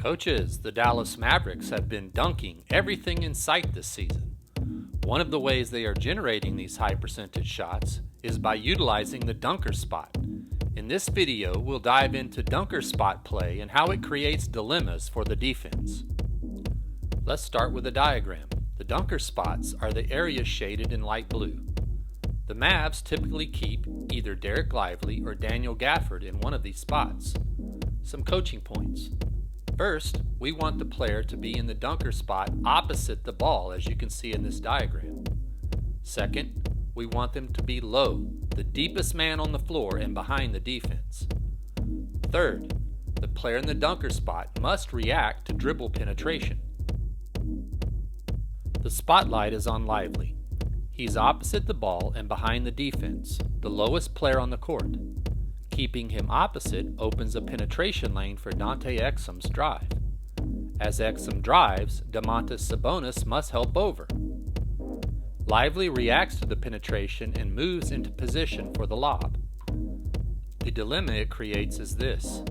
Coaches, the Dallas Mavericks have been dunking everything in sight this season. One of the ways they are generating these high percentage shots is by utilizing the dunker spot. In this video, we'll dive into dunker spot play and how it creates dilemmas for the defense. Let's start with a diagram. The dunker spots are the areas shaded in light blue. The Mavs typically keep either Derek Lively or Daniel Gafford in one of these spots. Some coaching points. First, we want the player to be in the dunker spot opposite the ball, as you can see in this diagram. Second, we want them to be low, the deepest man on the floor and behind the defense. Third, the player in the dunker spot must react to dribble penetration. The spotlight is on Lively. He's opposite the ball and behind the defense, the lowest player on the court. Keeping him opposite opens a penetration lane for Dante Exum's drive. As Exum drives, Domantas Sabonis must help over. Lively reacts to the penetration and moves into position for the lob. The dilemma it creates is this.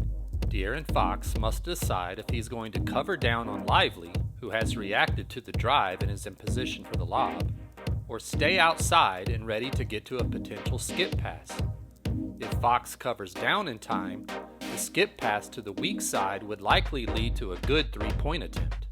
De'Aaron Fox must decide if he's going to cover down on Lively, who has reacted to the drive and is in position for the lob, or stay outside and ready to get to a potential skip pass. If Fox covers down in time, the skip pass to the weak side would likely lead to a good three-point attempt.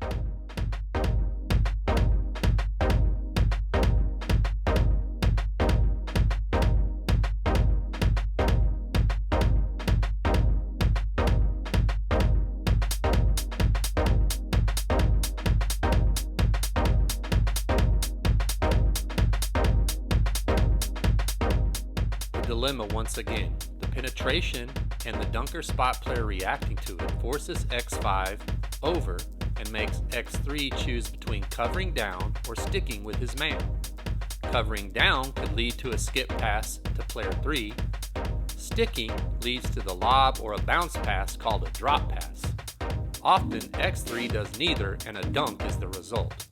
Dilemma once again. The penetration and the dunker spot player reacting to it forces X5 over and makes X3 choose between covering down or sticking with his man. Covering down could lead to a skip pass to player 3. Sticking leads to the lob or a bounce pass called a drop pass. Often X3 does neither and a dunk is the result.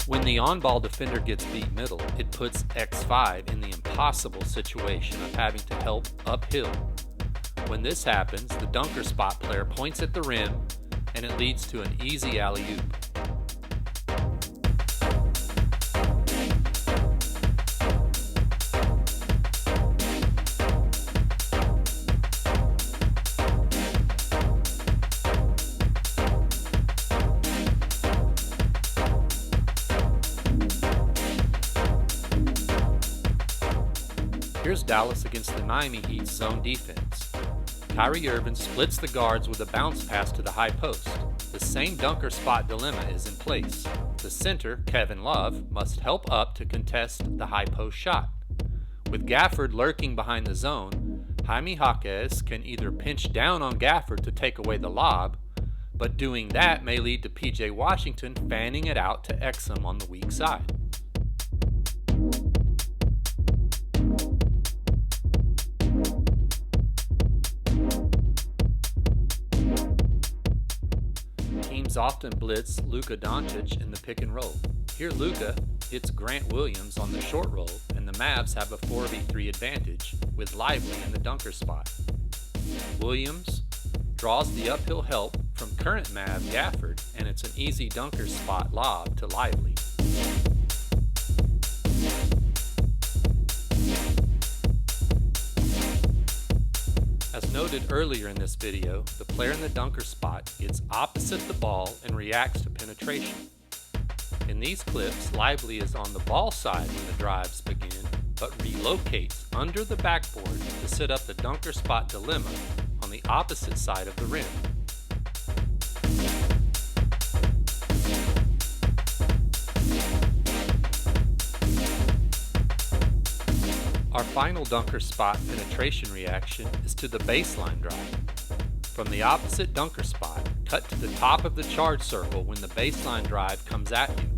When the on-ball defender gets beat middle, it puts X5 in the impossible situation of having to help uphill. When this happens, the dunker spot player points at the rim, and it leads to an easy alley-oop. Here's Dallas against the Miami Heat's zone defense. Kyrie Irving splits the guards with a bounce pass to the high post. The same dunker spot dilemma is in place. The center, Kevin Love, must help up to contest the high post shot. With Gafford lurking behind the zone, Jaime Jaquez can either pinch down on Gafford to take away the lob, but doing that may lead to PJ Washington fanning it out to Exum on the weak side. Teams often blitz Luka Doncic in the pick and roll. Here Luka hits Grant Williams on the short roll, and the Mavs have a 4v3 advantage with Lively in the dunker spot. Williams draws the uphill help from current Mav Gafford, and it's an easy dunker spot lob to Lively. As noted earlier in this video, the player in the dunker spot gets opposite the ball and reacts to penetration. In these clips, Lively is on the ball side when the drives begin, but relocates under the backboard to set up the dunker spot dilemma on the opposite side of the rim. Our final dunker spot penetration reaction is to the baseline drive. From the opposite dunker spot, cut to the top of the charge circle when the baseline drive comes at you.